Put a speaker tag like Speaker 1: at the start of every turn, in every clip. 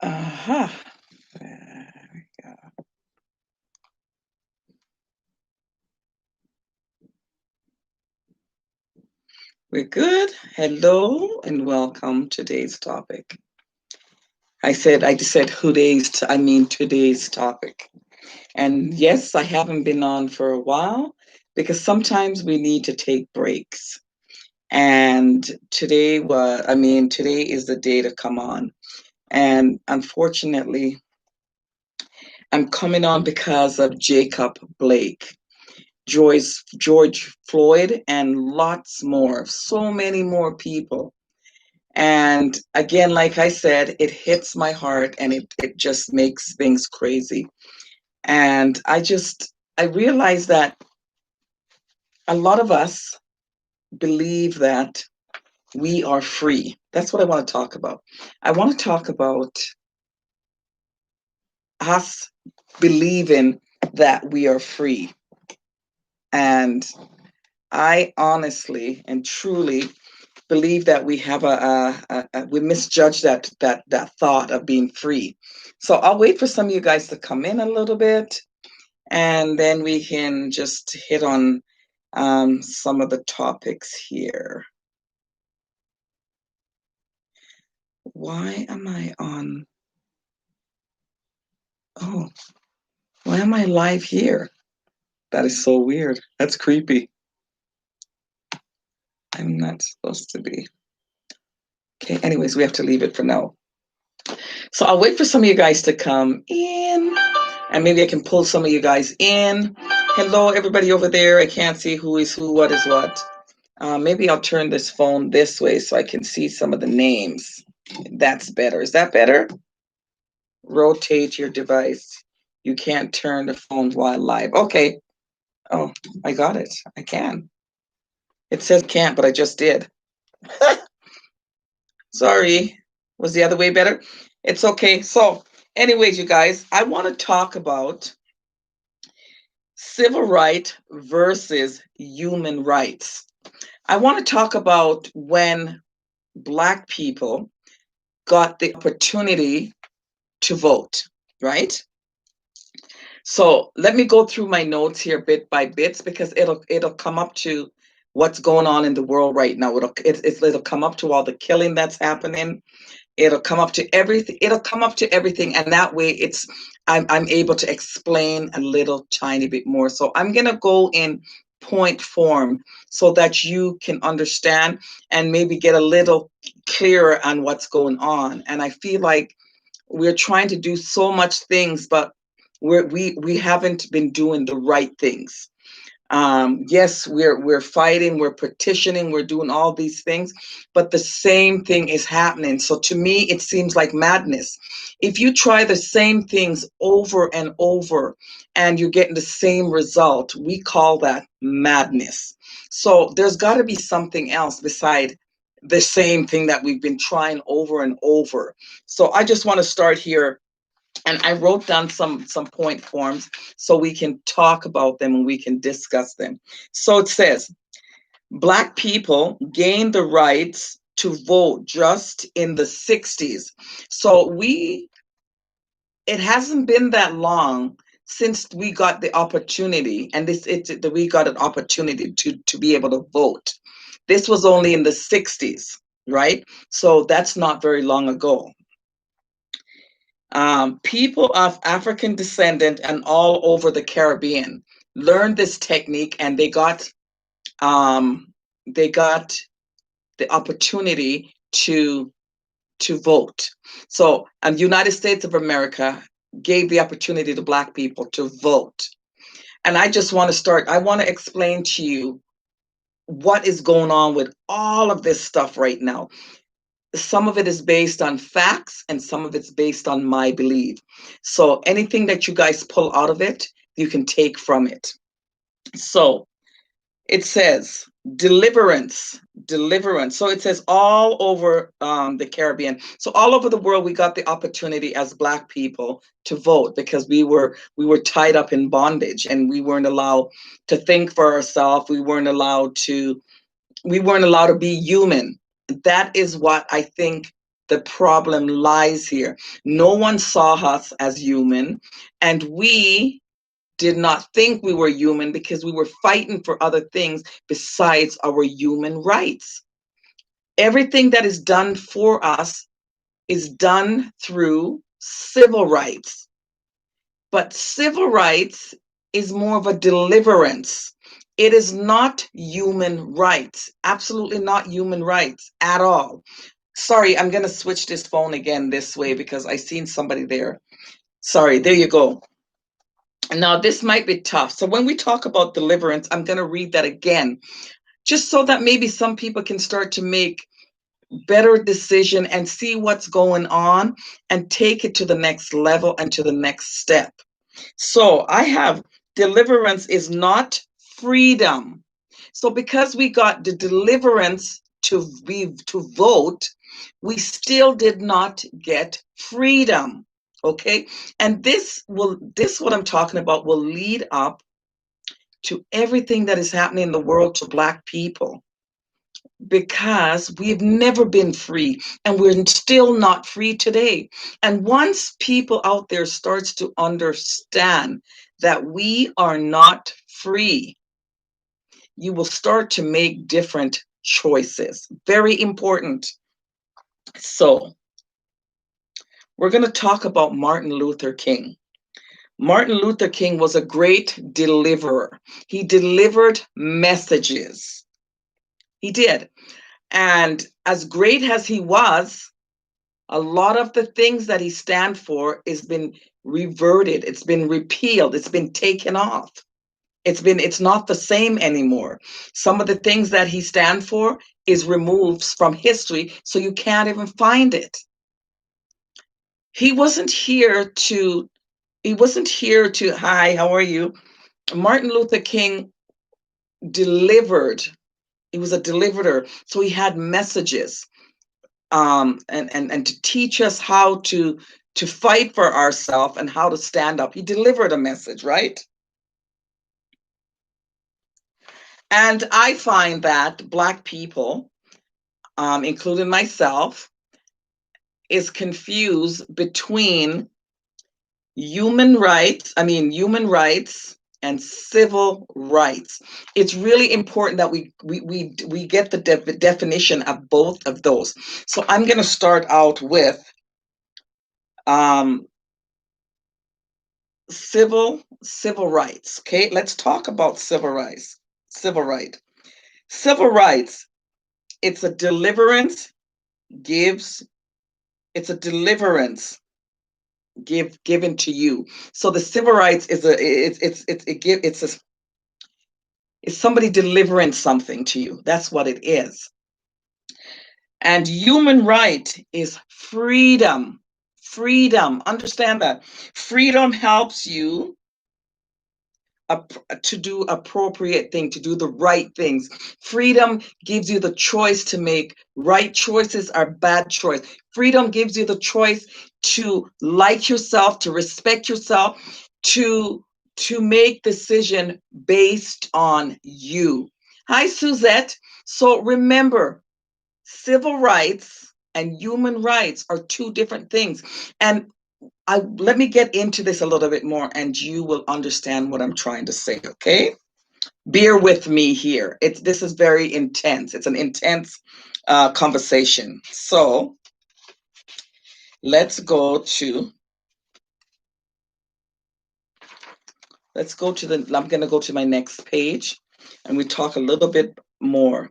Speaker 1: Uh-huh. There we go. We're good. Hello and welcome to today's topic. I just said today's topic. And yes, I haven't been on for a while because sometimes we need to take breaks. And today is the day to come on. And unfortunately, I'm coming on because of Jacob Blake, George Floyd, and lots more, so many more people. And again, like I said, it hits my heart and it just makes things crazy. And I realize that a lot of us believe that we are free. That's what I want to talk about. I want to talk about us believing that we are free. And I honestly and truly believe that we have we misjudge that thought of being free. So I'll wait for some of you guys to come in a little bit, and then we can just hit on some of the topics here. Why am I on? Oh, why am I live here? That is so weird. That's creepy. I'm not supposed to be. Okay, anyways, we have to leave it for now. So I'll wait for some of you guys to come in, and maybe I can pull some of you guys in. Hello, everybody over there. I can't see who is who, what is what. Maybe I'll turn this phone this way so I can see some of the names. That's better. Is that better? Rotate your device. You can't turn the phone while live. Okay. Oh, I got it. I can. It says can't, but I just did. Sorry. Was the other way better? It's okay. So, anyways, you guys, I want to talk about civil right versus human rights. I want to talk about when Black people got the opportunity to vote, right? So let me go through my notes here bit by bits because it'll come up to what's going on in the world right now. It'll come up to all the killing that's happening. It'll come up to everything. It'll come up to everything, and that way I'm able to explain a little tiny bit more. So I'm gonna go in point form so that you can understand and maybe get a little clearer on what's going on. And I feel like we're trying to do so much things, but we haven't been doing the right things. Yes, we're fighting, we're petitioning, we're doing all these things, but the same thing is happening. So to me, it seems like madness. If you try the same things over and over and you're getting the same result, we call that madness. So there's got to be something else beside the same thing that we've been trying over and over. So I just want to start here, and I wrote down some point forms so we can talk about them and we can discuss them. So it says, Black people gained the rights to vote just in the 60s. So it hasn't been that long since we got the opportunity, and we got an opportunity to be able to vote. This was only in the 60s, right? So that's not very long ago. People of African descent and all over the Caribbean learned this technique, and um, they got the opportunity to vote. So, the United States of America gave the opportunity to Black people to vote. And I just want to start. I want to explain to you what is going on with all of this stuff right now. Some of it is based on facts and some of it's based on my belief. So anything that you guys pull out of it, you can take from it. So it says deliverance. So it says all over the Caribbean. So all over the world, we got the opportunity as Black people to vote because we were tied up in bondage and we weren't allowed to think for ourselves. We weren't allowed to be human. That is what I think the problem lies here. No one saw us as human, and we did not think we were human because we were fighting for other things besides our human rights. Everything that is done for us is done through civil rights. But civil rights is more of a deliverance. It is not human rights, absolutely not human rights at all. Sorry, I'm going to switch this phone again this way because I seen somebody there. Sorry, there you go. Now, this might be tough. So when we talk about deliverance, I'm going to read that again, just so that maybe some people can start to make better decision and see what's going on and take it to the next level and to the next step. So I have deliverance is not freedom. So because we got the deliverance to vote, we still did not get freedom. Okay, and this what I'm talking about will lead up to everything that is happening in the world to Black people, because we've never been free and we're still not free today. And once people out there starts to understand that we are not free, you will start to make different choices. Very important. So we're going to talk about Martin Luther King. Martin Luther King was a great deliverer. He delivered messages. He did. And as great as he was, a lot of the things that he stand for has been reverted. It's been repealed. It's been taken off. It's not the same anymore. Some of the things that he stand for is removed from history, so you can't even find it. He wasn't here to, hi, how are you? Martin Luther King delivered. He was a deliverer. So he had messages, and to teach us how to fight for ourselves and how to stand up. He delivered a message, right? And I find that Black people, including myself, is confused between human rights and civil rights. It's really important that we get the definition of both of those. So I'm going to start out with civil rights. Okay, let's talk about civil rights. Civil rights. It's a deliverance given to you. So the civil rights is it's somebody delivering something to you. That's what it is. And human right is freedom. Freedom. Understand that. Freedom helps you to do appropriate things, to do the right things. Freedom gives you the choice to make right choices or bad choice. Freedom gives you the choice to like yourself, to respect yourself, to make decision based on you. Hi, Suzette. So remember, civil rights and human rights are two different things. And let me get into this a little bit more and you will understand what I'm trying to say, okay? Bear with me here. This is very intense. It's an intense conversation. So let's go to I'm going to go to my next page and we talk a little bit more.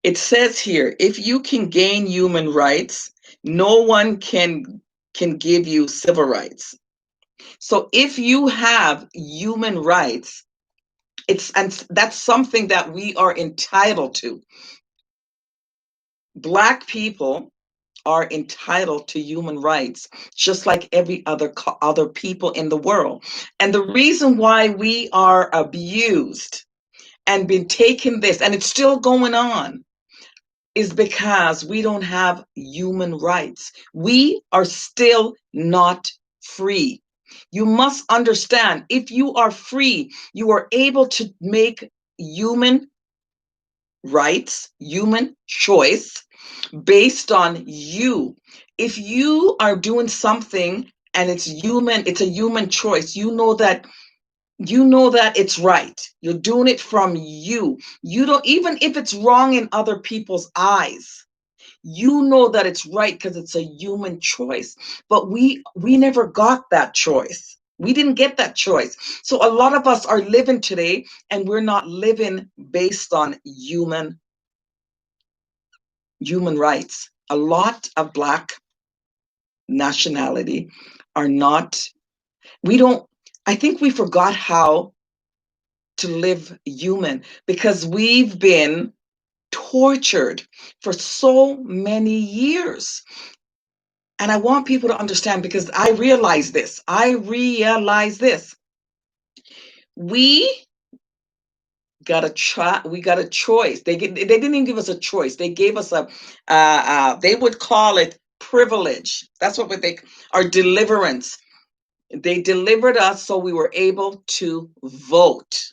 Speaker 1: It says here, if you can gain human rights, no one can give you civil rights. So if you have human rights, and that's something that we are entitled to. Black people are entitled to human rights, just like every other people in the world. And the reason why we are abused and been taking this, and it's still going on, is because we don't have human rights. We are still not free. You must understand, if you are free, you are able to make human rights, human choice based on you. If you are doing something and it's a human choice, you know that it's right. You're doing it from you. You don't, even if it's wrong in other people's eyes, you know that it's right because it's a human choice. But we never got that choice. We didn't get that choice. So a lot of us are living today and we're not living based on human rights. A lot of Black nationality are not, we don't, I think we forgot how to live human because we've been tortured for so many years. And I want people to understand because I realize this. We we got a choice. They didn't even give us a choice. They gave us they would call it privilege. That's what they, our deliverance. They delivered us so we were able to vote.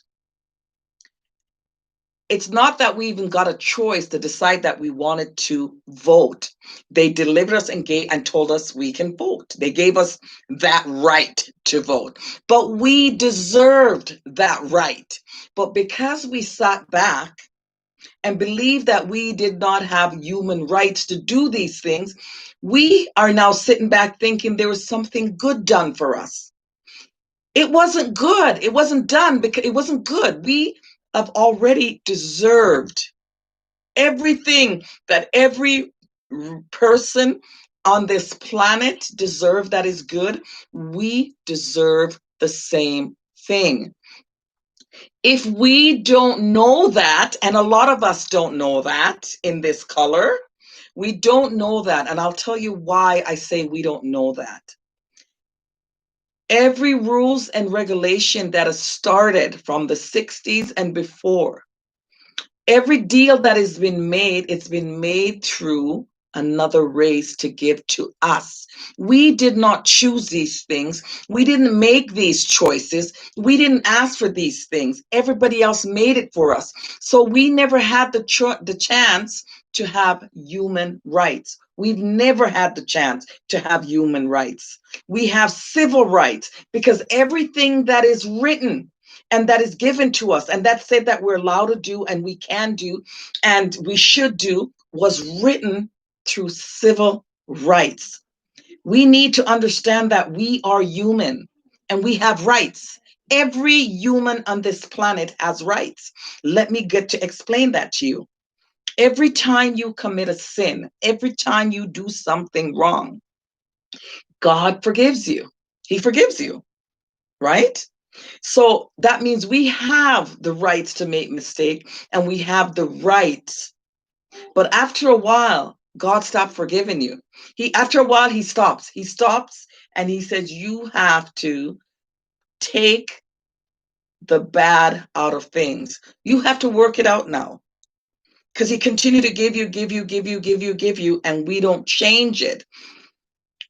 Speaker 1: It's not that we even got a choice to decide that we wanted to vote. They delivered us and told us we can vote. They gave us that right to vote. But we deserved that right. But because we sat back and believed that we did not have human rights to do these things, we are now sitting back thinking there was something good done for us. It wasn't good. It wasn't done because it wasn't good. We have already deserved everything that every person on this planet deserve that is good. We deserve the same thing. If we don't know that, and a lot of us don't know that in this color, we don't know that. And I'll tell you why I say we don't know that. Every rules and regulation that has started from the 60s and before, every deal that has been made, it's been made through another race to give to us. We did not choose these things. We didn't make these choices. We didn't ask for these things. Everybody else made it for us. So we never had the chance to have human rights. We've never had the chance to have human rights. We have civil rights because everything that is written and that is given to us and that said that we're allowed to do and we can do and we should do was written through civil rights. We need to understand that we are human and we have rights. Every human on this planet has rights. Let me get to explain that to you. Every time you commit a sin, every time you do something wrong, God forgives you. He forgives you, right? So that means we have the rights to make mistakes and we have the rights. But after a while, God stopped forgiving you. After a while, he stops. He stops and he says, you have to take the bad out of things. You have to work it out now. Because he continued to give you, and we don't change it.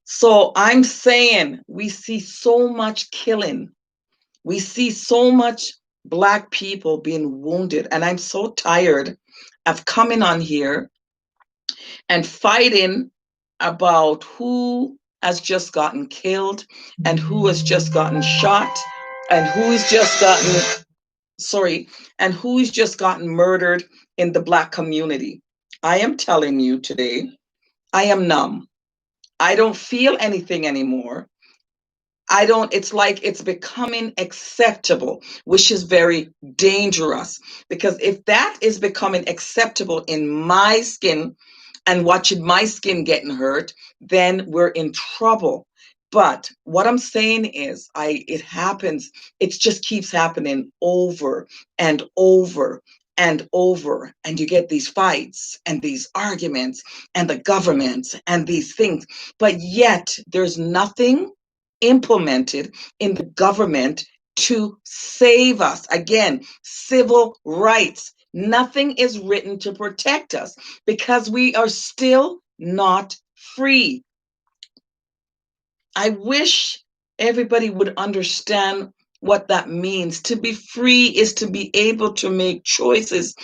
Speaker 1: So I'm saying we see so much killing. We see so much Black people being wounded. And I'm so tired of coming on here and fighting about who has just gotten killed and who has just gotten shot and who's just gotten, and who's just gotten murdered in the Black community. I am telling you today, I am numb. I don't feel anything anymore. It's like it's becoming acceptable, which is very dangerous. Because if that is becoming acceptable in my skin and watching my skin getting hurt, then we're in trouble. But what I'm saying is, it happens, it just keeps happening over and over and over. And you get these fights and these arguments and the governments and these things. But yet there's nothing implemented in the government to save us. Again, civil rights. Nothing is written to protect us because we are still not free. I wish everybody would understand what that means. To be free is to be able to make choices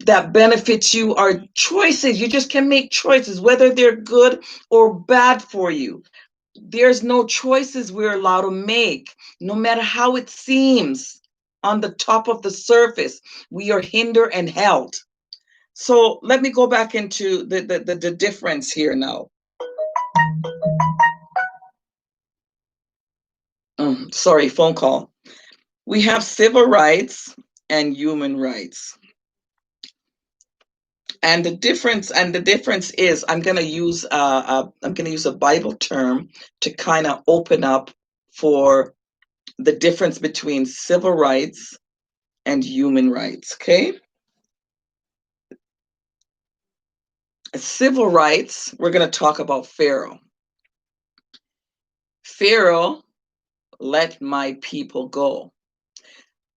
Speaker 1: that benefit you, or choices. You just can make choices, whether they're good or bad for you. There's no choices we're allowed to make, no matter how it seems on the top of the surface. We are hindered and held. So let me go back into the difference here now. Sorry, phone call. We have civil rights and human rights. And the difference is, I'm going to use a Bible term to kind of open up for the difference between civil rights and human rights. Okay, civil rights. We're going to talk about Pharaoh. Pharaoh let my people go.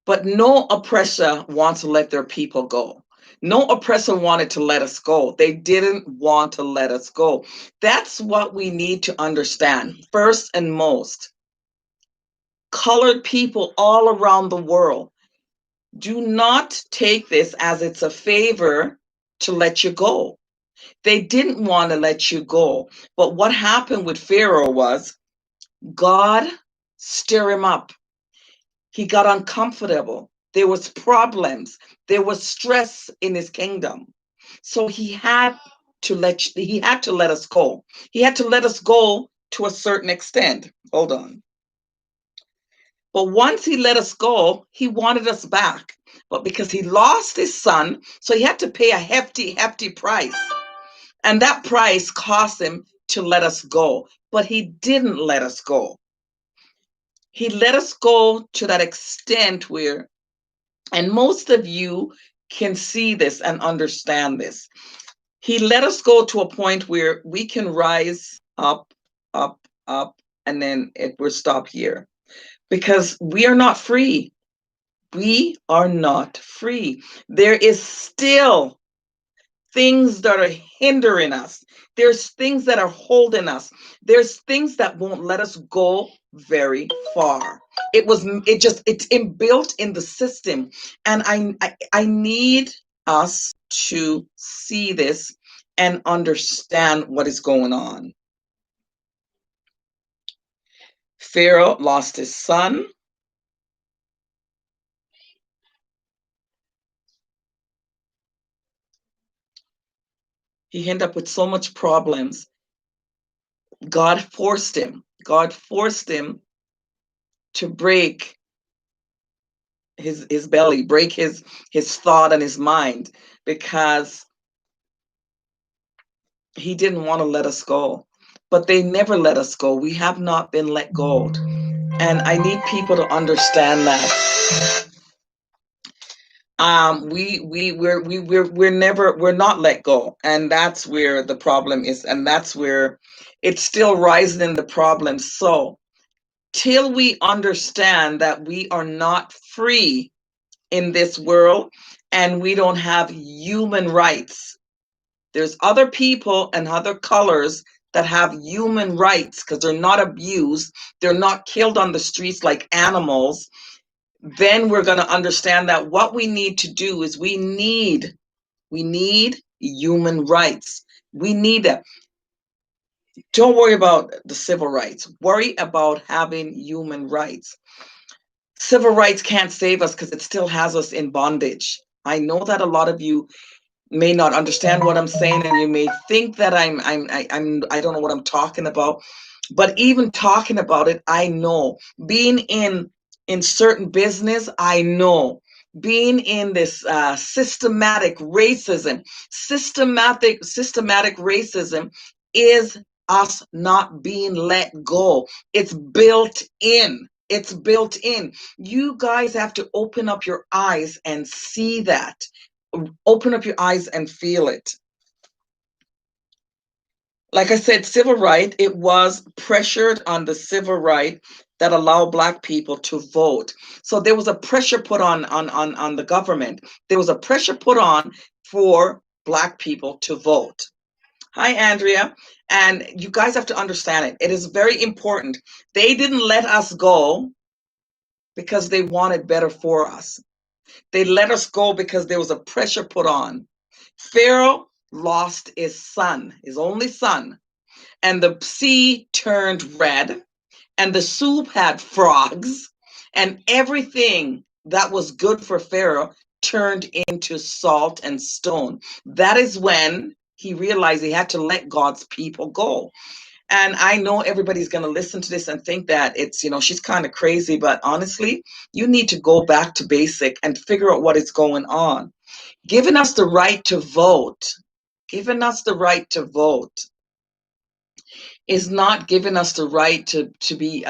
Speaker 1: But no oppressor wants to let their people go. No oppressor wanted to let us go. They didn't want to let us go. That's what we need to understand. First and most, colored people all around the world, do not take this as it's a favor to let you go. They didn't want to let you go. But what happened with Pharaoh was God stirred him up. He got uncomfortable. There was problems. There was stress in his kingdom. So he had to let us go. He had to let us go to a certain extent. Hold on. But once he let us go, he wanted us back. But because he lost his son, so he had to pay a hefty, hefty price. And that price cost him to let us go. But he didn't let us go. He let us go to that extent where, and most of you can see this and understand this. He let us go to a point where we can rise up, up, up, and then we're stopped here because we are not free. We are not free. There is still things that are hindering us. There's things that are holding us. There's things that won't let us go very far. It's inbuilt in the system. And I need us to see this and understand what is going on. Pharaoh lost his son. He ended up with so much problems. God forced him. God forced him to break his belly, break his thought and his mind, because he didn't want to let us go. But they never let us go. We have not been let go. And I need people to understand that. We're not let go. And that's where the problem is. And that's where it's still rising in the problem. So till we understand that we are not free in this world and we don't have human rights. There's other people and other colors that have human rights because they're not abused. They're not killed on the streets like animals. Then we're going to understand that what we need to do is we need human rights. We need that. Don't worry about the civil rights. Worry about having human rights. Civil rights can't save us because it still has us in bondage. I know that a lot of you may not understand what I'm saying, and you may think that I don't know what I'm talking about. But even talking about it, I know. Being in certain business, I know. Being in this systematic racism is us not being let go. It's built in. It's built in. You guys have to open up your eyes and see that. Open up your eyes and feel it. Like I said, civil right, it was pressured on the civil right that allowed Black people to vote. So there was a pressure put on the government. There was a pressure put on for Black people to vote. Hi, Andrea. And you guys have to understand it. It is very important. They didn't let us go because they wanted better for us. They let us go because there was a pressure put on. Pharaoh lost his son, his only son, and the sea turned red, and the soup had frogs, and everything that was good for Pharaoh turned into salt and stone. That is when he realized he had to let God's people go. And I know everybody's going to listen to this and think that it's, she's kind of crazy, but honestly, you need to go back to basic and figure out what is going on. Giving us the right to vote, giving us the right to vote is not giving us the right to be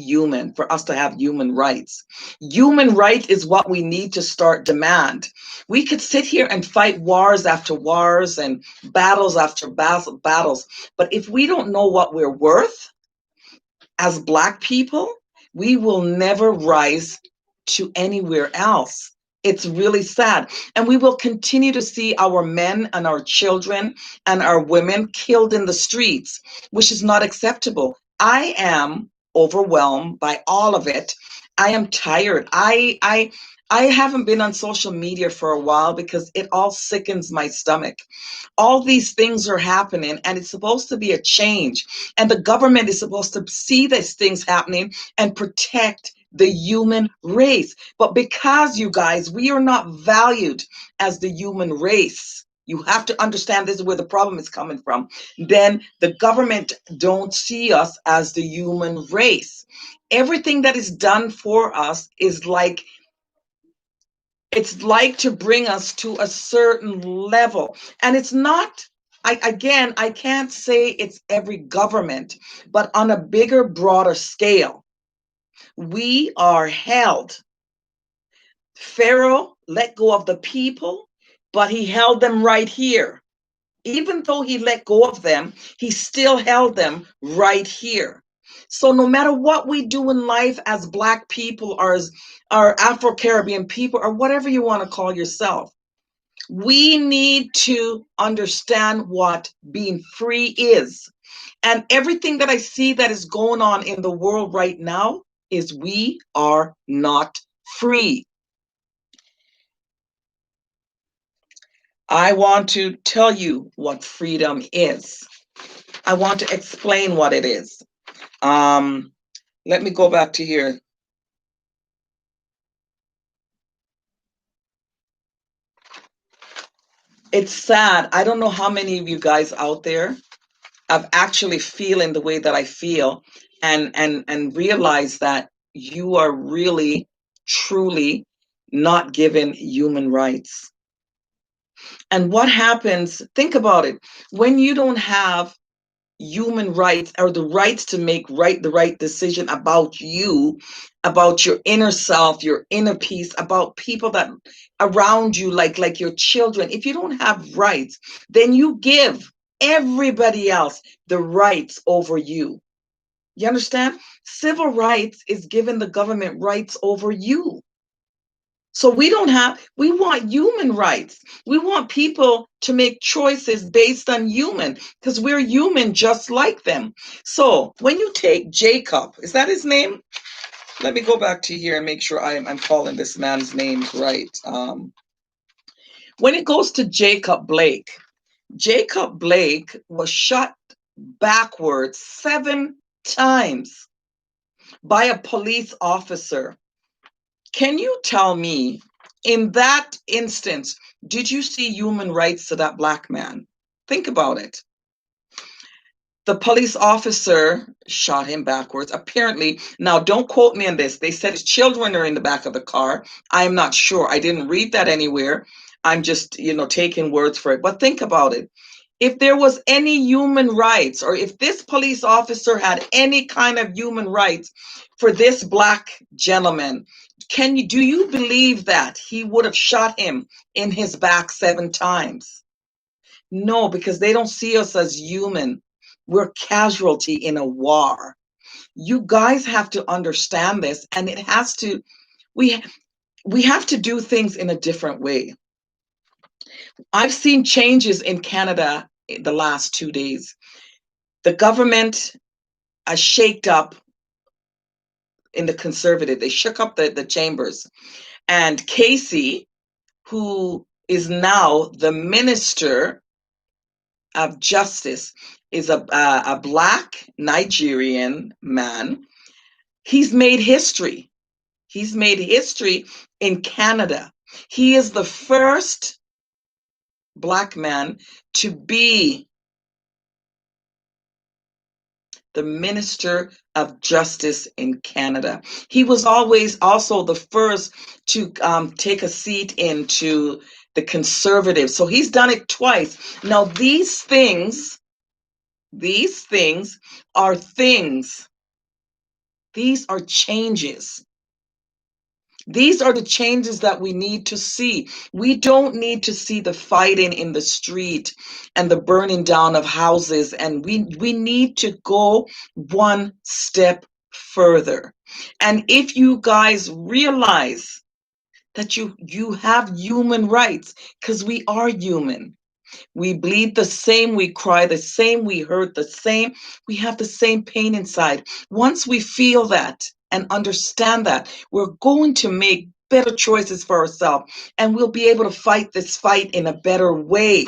Speaker 1: human, for us to have human rights. Human right is what we need to start demand. We could sit here and fight wars after wars and battles after battles, but if we don't know what we're worth as Black people, we will never rise to anywhere else. It's really sad. And we will continue to see our men and our children and our women killed in the streets, which is not acceptable. I am overwhelmed by all of it. I am tired. I haven't been on social media for a while because it all sickens my stomach. All these things are happening, and it's supposed to be a change. And the government is supposed to see these things happening and protect the human race. But because, you guys, we are not valued as the human race, you have to understand this is where the problem is coming from. Then the government don't see us as the human race. Everything that is done for us is like, it's like to bring us to a certain level. And it's not, I can't say it's every government, but on a bigger, broader scale, we are held. Pharaoh let go of the people, but he held them right here. Even though he let go of them, he still held them right here. So no matter what we do in life as Black people or as our Afro-Caribbean people or whatever you want to call yourself, we need to understand what being free is. And everything that I see that is going on in the world right now is we are not free. I want to tell you what freedom is. I want to explain what it is. Let me go back to here. It's sad. I don't know how many of you guys out there have actually feeling the way that I feel, and realize that you are really, truly not given human rights. And what happens, think about it, when you don't have human rights or the rights to make the right decision about you, about your inner self, your inner peace, about people that around you, like your children. If you don't have rights, then you give everybody else the rights over you. You understand? Civil rights is giving the government rights over you. So we want human rights. We want people to make choices based on human, because we're human just like them. So when you take Jacob, is that his name? Let me go back to here and make sure I'm calling this man's names right. When it goes to Jacob Blake was shot backwards 7 times by a police officer. Can you tell me, in that instance, did you see human rights to that Black man? Think about it. The police officer shot him backwards, apparently. Now, don't quote me on this. They said his children are in the back of the car. I'm not sure. I didn't read that anywhere. I'm just, taking words for it. But think about it. If there was any human rights, or if this police officer had any kind of human rights for this Black gentleman, do you believe that he would have shot him in his back 7 times? No, because they don't see us as human. We're casualty in a war. You guys have to understand this, and we have to do things in a different way. I've seen changes in Canada the last 2 days. The government has shaked up in the conservative. They shook up the chambers. And Casey, who is now the Minister of Justice, is a Black Nigerian man. He's made history. He's made history in Canada. He is the first Black man to be the Minister of Justice in Canada. He was always also the first to take a seat into the Conservatives. So he's done it twice. Now, these things are things. These are changes. These are the changes that we need to see. We don't need to see the fighting in the street and the burning down of houses. And we need to go one step further. And if you guys realize that you have human rights, because we are human. We bleed the same, we cry the same, we hurt the same, we have the same pain inside. Once we feel that and understand that, we're going to make better choices for ourselves, and we'll be able to fight this fight in a better way.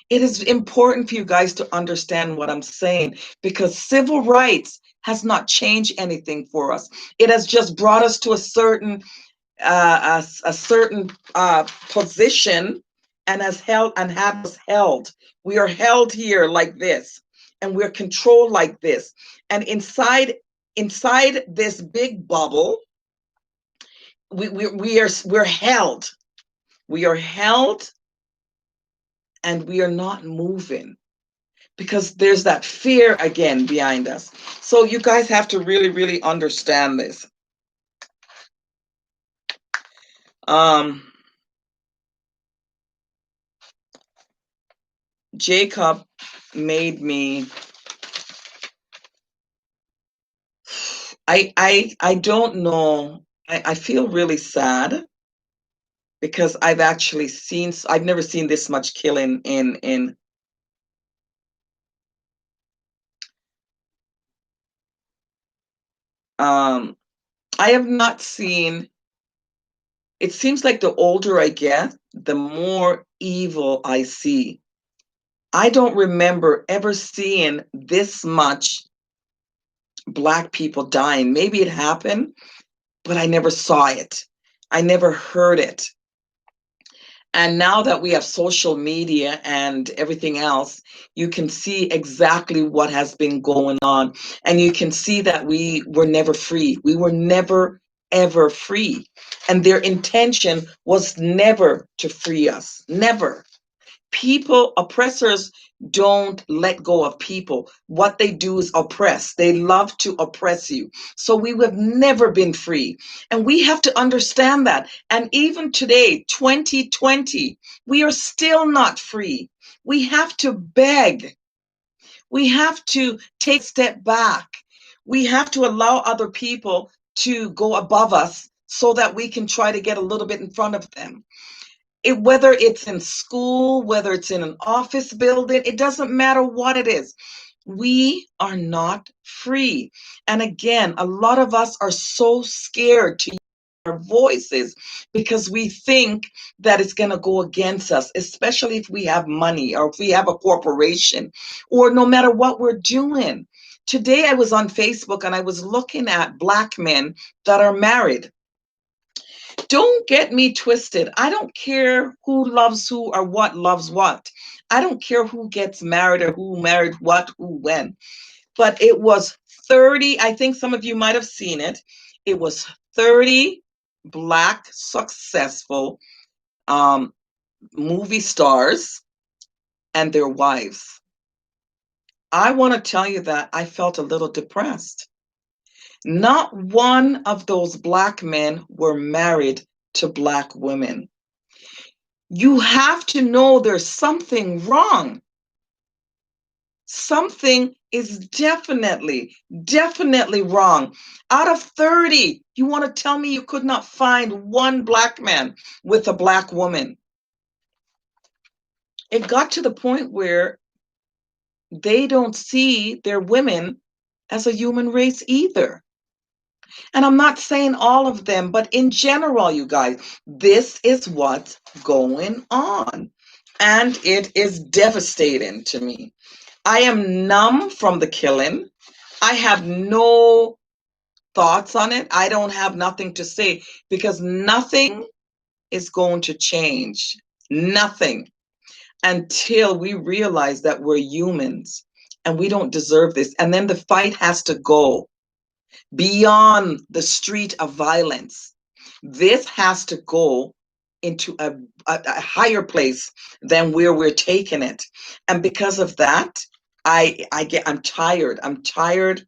Speaker 1: It is important for you guys to understand what I'm saying, because civil rights has not changed anything for us. It has just brought us to a certain position, and has held and have us held. We are held here like this, and we're controlled like this. And inside this big bubble, we're held. We are held, and we are not moving because there's that fear again behind us. So you guys have to really, really understand this. Jacob made me, I don't know. I feel really sad because I've never seen this much killing in I have not seen. It seems like the older I get, the more evil I see. I don't remember ever seeing this much Black people dying. Maybe it happened, but I never saw it. I never heard it. And now that we have social media and everything else, you can see exactly what has been going on. And you can see that we were never free. We were never, ever free. And their intention was never to free us. Never. People, oppressors don't let go of people. What they do is oppress. They love to oppress you. So we have never been free. And we have to understand that. And even today, 2020, we are still not free. We have to beg. We have to take a step back. We have to allow other people to go above us so that we can try to get a little bit in front of them. Whether it's in school, whether it's in an office building, it doesn't matter what it is. We are not free. And again, a lot of us are so scared to use our voices because we think that it's going to go against us, especially if we have money or if we have a corporation or no matter what we're doing. Today I was on Facebook and I was looking at Black men that are married. Don't get me twisted. I don't care who loves who or what loves what. I don't care who gets married or who married what, who when. But it was 30, I think some of you might have seen it. It was 30 Black successful movie stars and their wives. I want to tell you that I felt a little depressed. Not one of those Black men were married to Black women. You have to know there's something wrong. Something is definitely wrong. Out of 30, you want to tell me you could not find one Black man with a Black woman? It got to the point where they don't see their women as a human race either. And I'm not saying all of them, but in general, you guys, this is what's going on. And it is devastating to me. I am numb from the killing. I have no thoughts on it. I don't have nothing to say because nothing is going to change. Nothing until we realize that we're humans and we don't deserve this. And then the fight has to go beyond the street of violence. This has to go into a higher place than where we're taking it. And because of that, I'm tired. I'm tired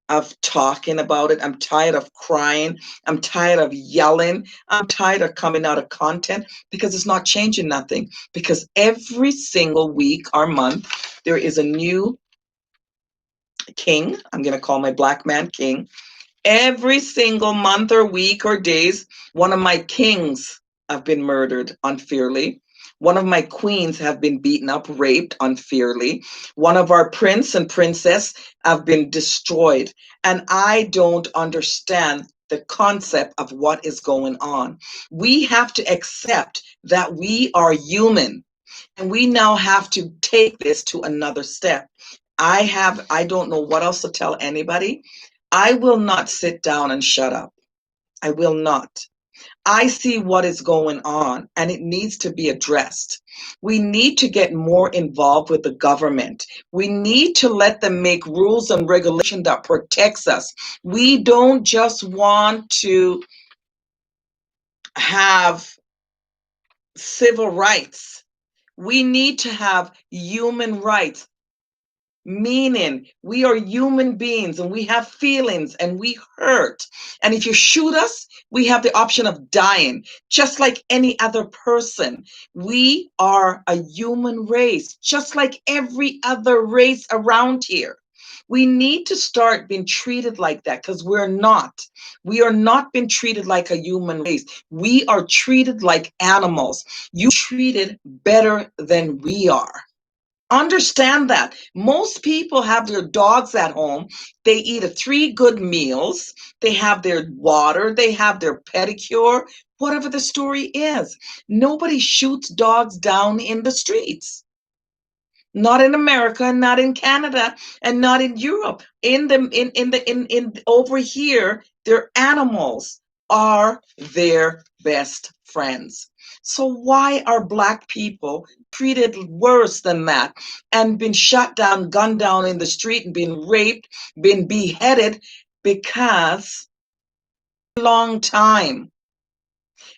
Speaker 1: of talking about it. I'm tired of crying. I'm tired of yelling. I'm tired of coming out of content because it's not changing nothing. Because every single week or month, there is a new king. I'm going to call my black man king. Every single month or week or days, one of my kings have been murdered unfairly. One of my queens have been beaten up, raped unfairly. One of our prince and princess have been destroyed. And I don't understand the concept of what is going on. We have to accept that we are human. And we now have to take this to another step. I don't know what else to tell anybody. I will not sit down and shut up. I will not. I see what is going on and it needs to be addressed. We need to get more involved with the government. We need to let them make rules and regulation that protects us. We don't just want to have civil rights. We need to have human rights. Meaning, we are human beings and we have feelings and we hurt. And if you shoot us, we have the option of dying, just like any other person. We are a human race, just like every other race around here. We need to start being treated like that because we're not. We are not being treated like a human race. We are treated like animals. You treated better than we are. Understand that most people have their dogs at home. They eat three good meals. They have their water. They have their pedicure, whatever the story is. Nobody shoots dogs down in the streets. Not in America, not in Canada, and not in Europe. In over here, their animals are their best friends. So why are Black people treated worse than that and been shot down, gunned down in the street and been raped, been beheaded? Because a long time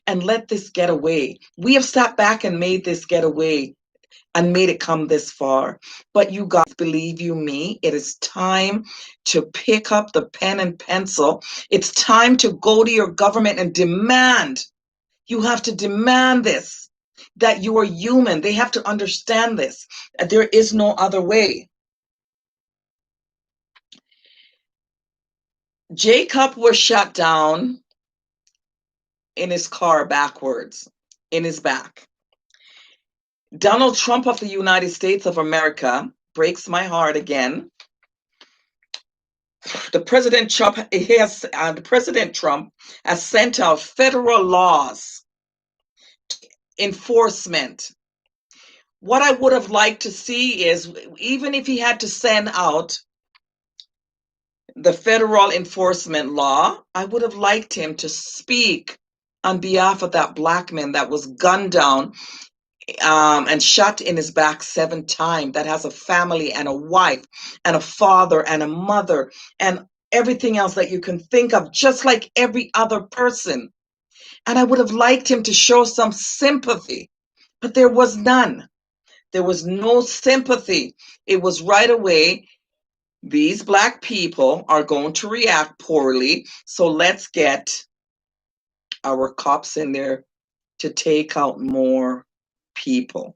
Speaker 1: and let this get away. We have sat back and made this get away and made it come this far. But you guys, believe you me, it is time to pick up the pen and pencil. It's time to go to your government and demand. You have to demand this, that you are human. They have to understand this. There is no other way. Jacob was shot down in his car backwards, in his back. Donald Trump of the United States of America breaks my heart again. The President Trump has sent out federal laws enforcement. What I would have liked to see is, even if he had to send out the federal enforcement law, I would have liked him to speak on behalf of that Black man that was gunned down and shot in his back 7 times, that has a family and a wife and a father and a mother and everything else that you can think of, just like every other person. And I would have liked him to show some sympathy, but there was none. There was no sympathy. It was right away, these Black people are going to react poorly, so let's get our cops in there to take out more people,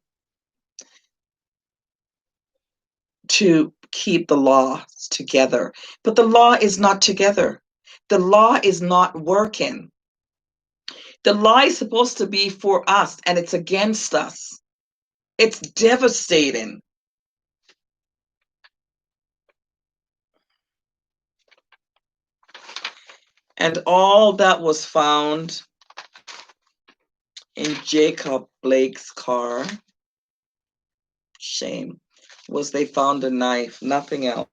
Speaker 1: to keep the law together. But the law is not together. The law is not working. The law is supposed to be for us, and it's against us. It's devastating. And all that was found in Jacob Blake's car, shame, was they found a knife, nothing else.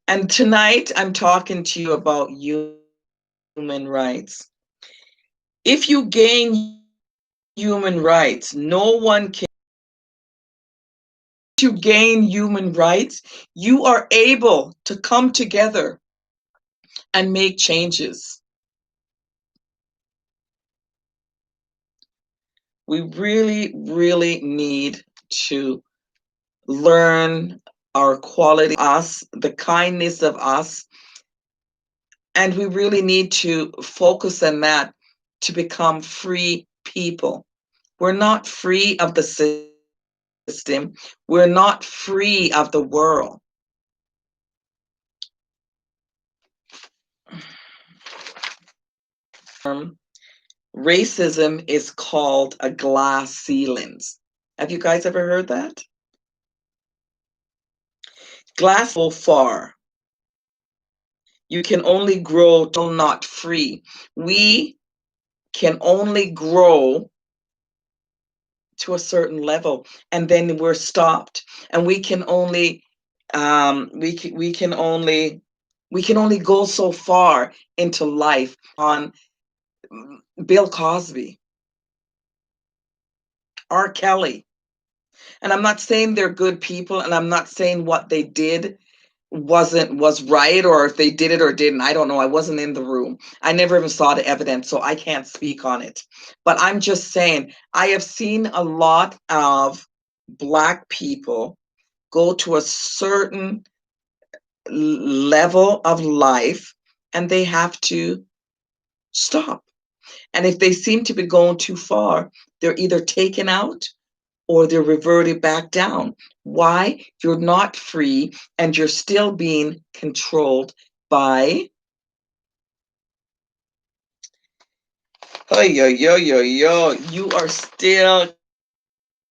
Speaker 1: And tonight I'm talking to you about human rights. If you gain human rights, no one can. To gain human rights, you are able to come together and make changes. We really, really need to learn our quality, us, the kindness of us, and we really need to focus on that to become free people. We're not free of the system. We're not free of the world. Racism is called a glass ceiling. Have you guys ever heard that? Glass so far. You can only grow till not free. We can only grow to a certain level, and then we're stopped. And we can only we can only go so far into life. On Bill Cosby, R. Kelly. And I'm not saying they're good people, and I'm not saying what they did was right, or if they did it or didn't. I don't know. I wasn't in the room. I never even saw the evidence, so I can't speak on it. But I'm just saying, I have seen a lot of Black people go to a certain level of life and they have to stop. And if they seem to be going too far, they're either taken out or they're reverted back down. Why? You're not free and you're still being controlled by you are still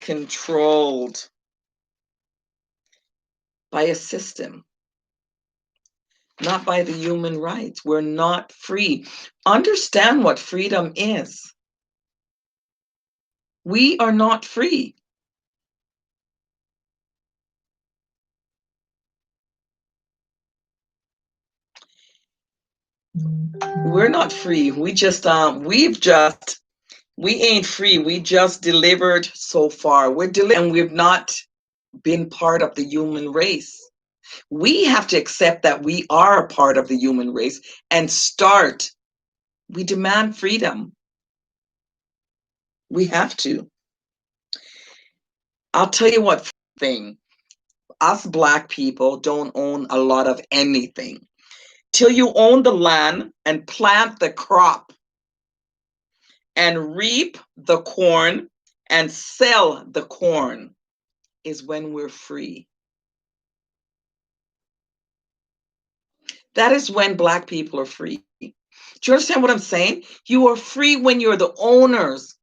Speaker 1: controlled by a system, not by the human rights. We're not free. Understand what freedom is. We are not free. We're not free. We ain't free. We just delivered so far. We're delivered and we've not been part of the human race. We have to accept that we are a part of the human race and start. We demand freedom. We have to. I'll tell you what thing. Us Black people don't own a lot of anything. Till you own the land and plant the crop and reap the corn and sell the corn is when we're free. That is when Black people are free. Do you understand what I'm saying? You are free when you're the owners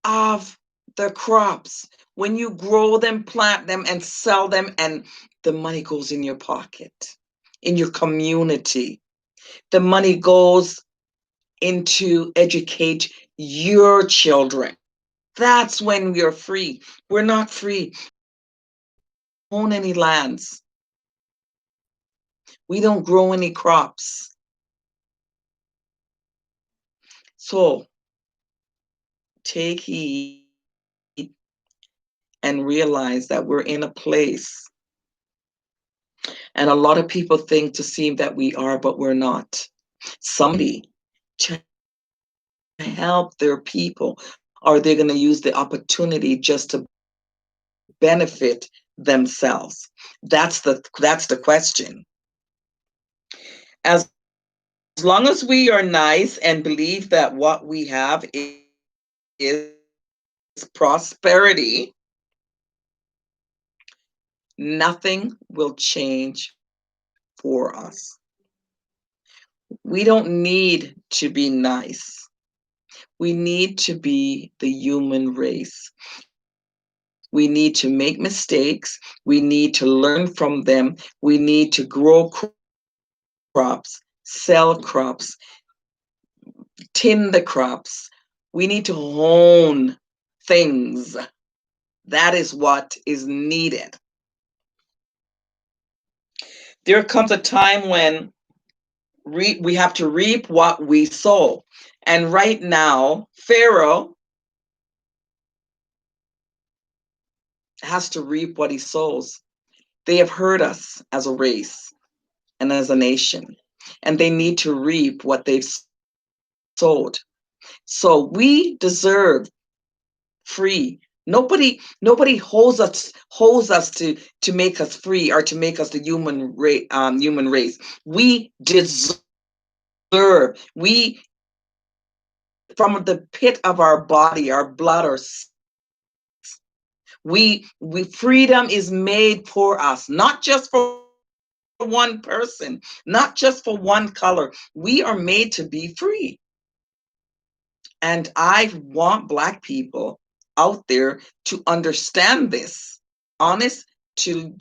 Speaker 1: of the crops, when you grow them, plant them, and sell them, and the money goes in your pocket, in your community. The money goes into educate your children. That's when we're free. We're not free. We don't own any lands. We don't grow any crops. So take heed and realize that we're in a place. And a lot of people think to seem that we are, but we're not. Somebody to help their people, are they going to use the opportunity just to benefit themselves? That's the question. As long as we are nice and believe that what we have is prosperity, nothing will change for us. We don't need to be nice. We need to be the human race. We need to make mistakes. We need to learn from them. We need to grow crops, sell crops, tin the crops. We need to hone things. That is what is needed. There comes a time when we have to reap what we sow. And right now, Pharaoh has to reap what he sows. They have hurt us as a race and as a nation, and they need to reap what they've sowed. So we deserve free. Nobody holds us to make us free or to make us the human race. We deserve. We, from the pit of our body, our blood, we freedom is made for us, not just for one person, not just for one color. We are made to be free. And I want Black people out there to understand this. Honest to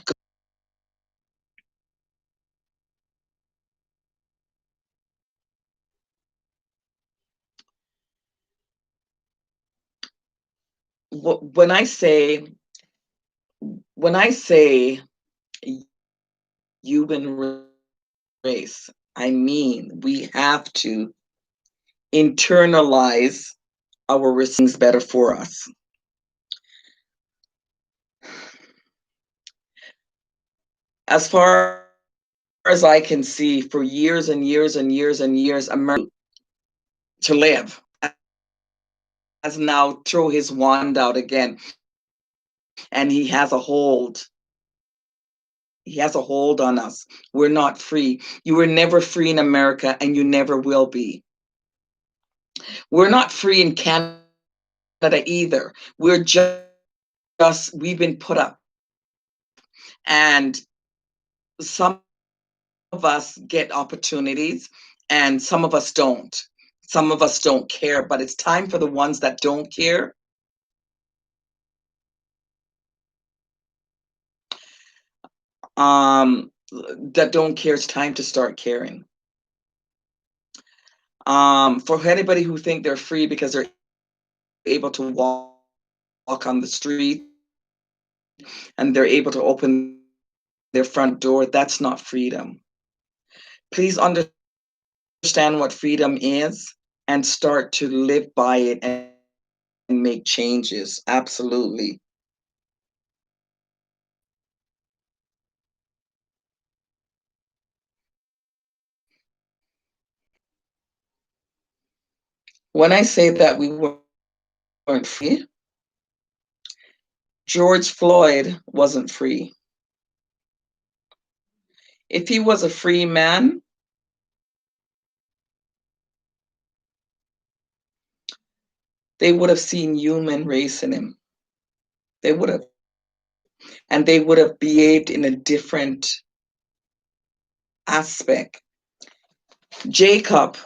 Speaker 1: when I say human race, I mean we have to internalize our things better for us. As far as I can see, for years and years and years and years, America to live has now throw his wand out again, and he has a hold. He has a hold on us. We're not free. You were never free in America, and you never will be. We're not free in Canada either. We've been put up, and some of us get opportunities, and some of us don't. Some of us don't care, but it's time for the ones that don't care it's time to start caring. For anybody who think they're free because they're able to walk on the street and they're able to open their front door, that's not freedom. Please understand what freedom is and start to live by it and make changes. Absolutely. When I say that we weren't free, George Floyd wasn't free. If he was a free man, they would have seen human race in him. They would have. And they would have behaved in a different aspect. Jacob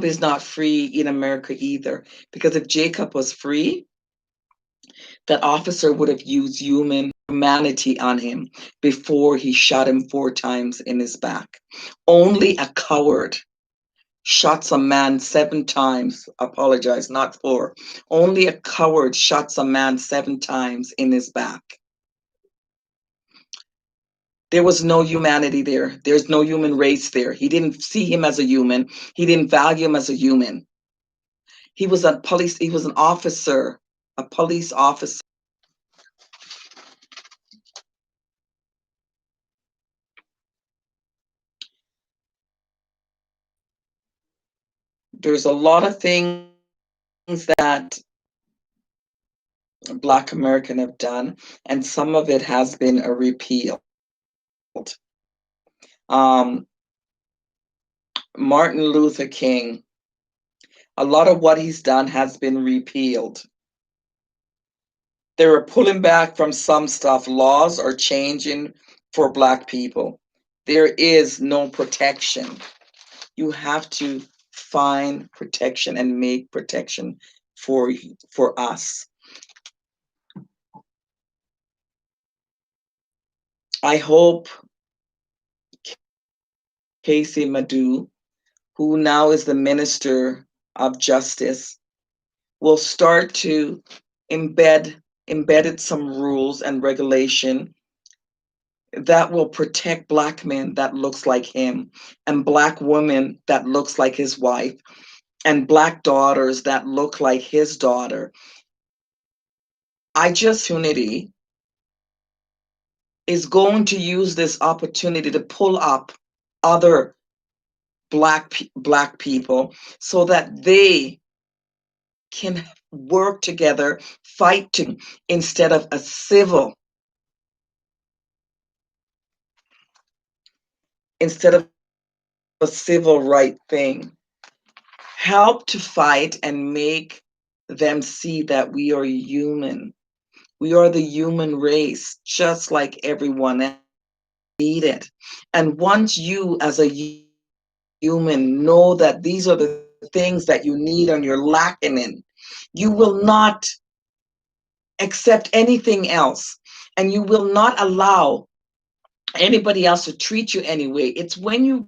Speaker 1: is not free in America either, because if Jacob was free, that officer would have used humanity on him before he shot him 4 times in his back. Only a coward shots a man 7 times. Apologize, not 4. Only a coward shots a man 7 times in his back. There was no humanity there. There's no human race there. He didn't see him as a human. He didn't value him as a human. He was an officer, a police officer. There's a lot of things that Black Americans have done, and some of it has been a repeal. Martin Luther King, a lot of what he's done has been repealed. They were pulling back from some stuff. Laws are changing for Black people. There is no protection. You have to find protection and make protection for us. I hope Casey Madu, who now is the Minister of Justice, will start to embedded some rules and regulation that will protect Black men that looks like him, and Black women that looks like his wife, and Black daughters that look like his daughter. I just unity is going to use this opportunity to pull up other black people so that they can work together, fight to instead of instead of a civil right thing. Help to fight and make them see that we are human. We are the human race, just like everyone else needed. And once you, as a human, know that these are the things that you need and you're lacking in, you will not accept anything else. And you will not allow anybody else to treat you anyway. It's when you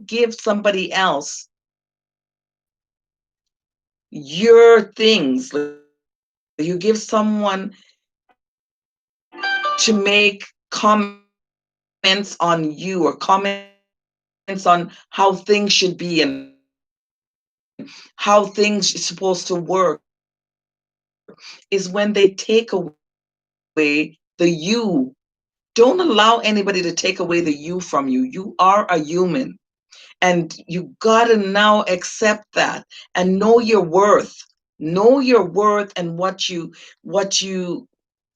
Speaker 1: give somebody else your things, you give someone to make comments on you or comments on how things should be and how things are supposed to work, is when they take away the you. Don't allow anybody to take away the you from you. You are a human, and you gotta now accept that and know your worth. Know your worth and what you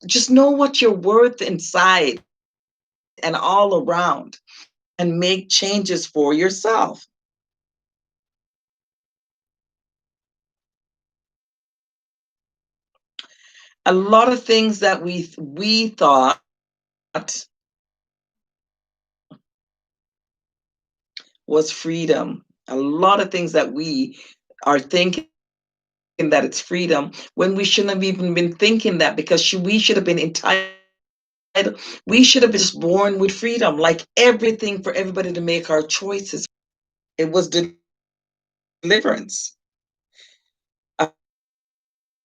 Speaker 1: just know what you're worth inside and all around, and make changes for yourself. A lot of things that we thought was freedom. A lot of things that we are thinking that it's freedom when we shouldn't have even been thinking that, because we should have been entitled. We should have been just born with freedom, like everything for everybody to make our choices. It was deliverance.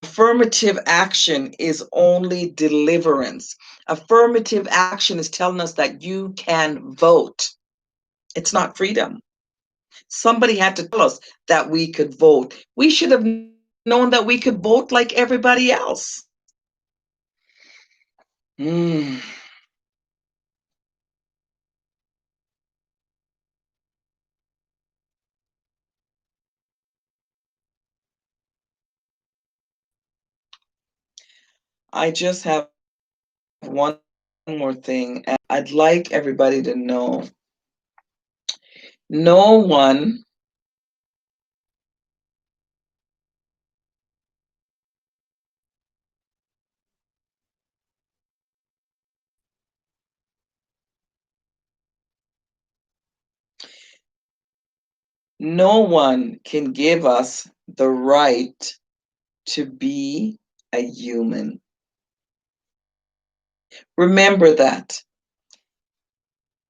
Speaker 1: Affirmative action is only deliverance. Affirmative action is telling us that you can vote. It's not freedom. Somebody had to tell us that we could vote. We should have known that we could vote like everybody else. Mm. I just have one more thing. I'd like everybody to know no one no one can give us the right to be a human. Remember that.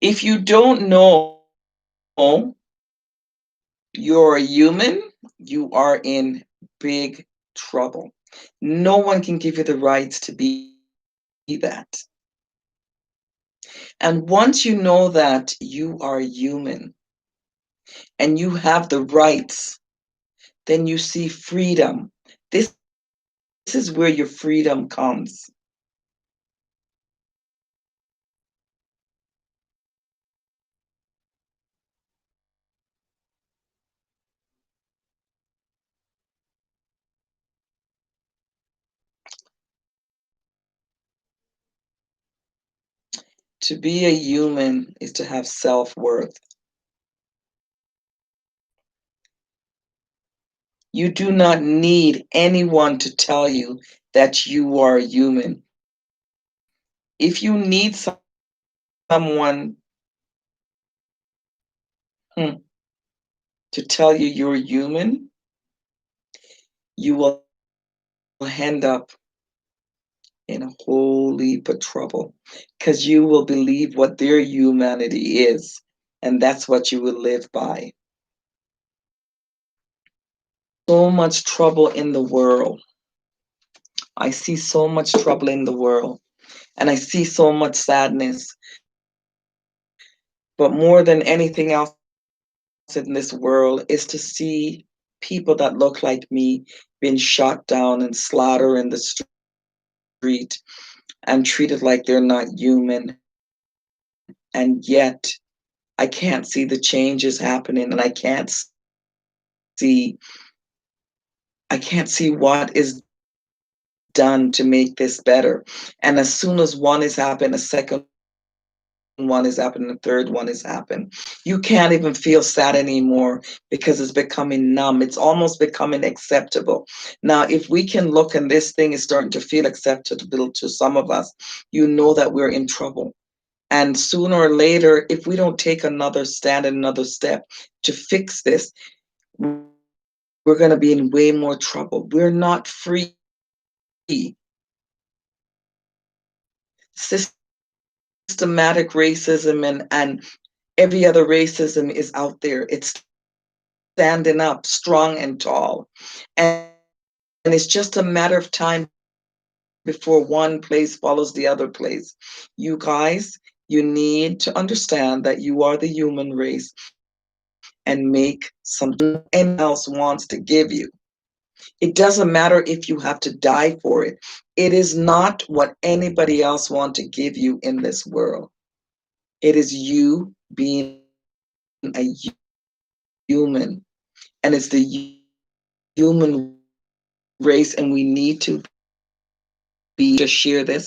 Speaker 1: If you don't know you're a human, you are in big trouble. No one can give you the rights to be that. And once you know that you are human and you have the rights, then you see freedom. This is where your freedom comes. To be a human is to have self-worth. You do not need anyone to tell you that you are human. If you need someone to tell you you're human, you will end up in a whole heap of trouble because you will believe what their humanity is, and that's what you will live by. So much trouble in the world. I see so much trouble in the world, and I see so much sadness. But more than anything else in this world is to see people that look like me being shot down and slaughtered in the street and treated like they're not human. And yet I can't see the changes happening, and see I can't see what is done to make this better. And as soon as one is happening, a second one is happening, a third one is happening. You can't even feel sad anymore because it's becoming numb. It's almost becoming acceptable. Now, if we can look and this thing is starting to feel acceptable to some of us, you know that we're in trouble. And sooner or later, if we don't take another stand and another step to fix this, we're going to be in way more trouble. We're not free. Systematic racism and every other racism is out there. It's standing up strong and tall. And it's just a matter of time before one place follows the other place. You guys, you need to understand that you are the human race and make something anyone else wants to give you. It doesn't matter if you have to die for it. It is not what anybody else wants to give you in this world. It is you being a human, and it's the human race, and we need to be to share this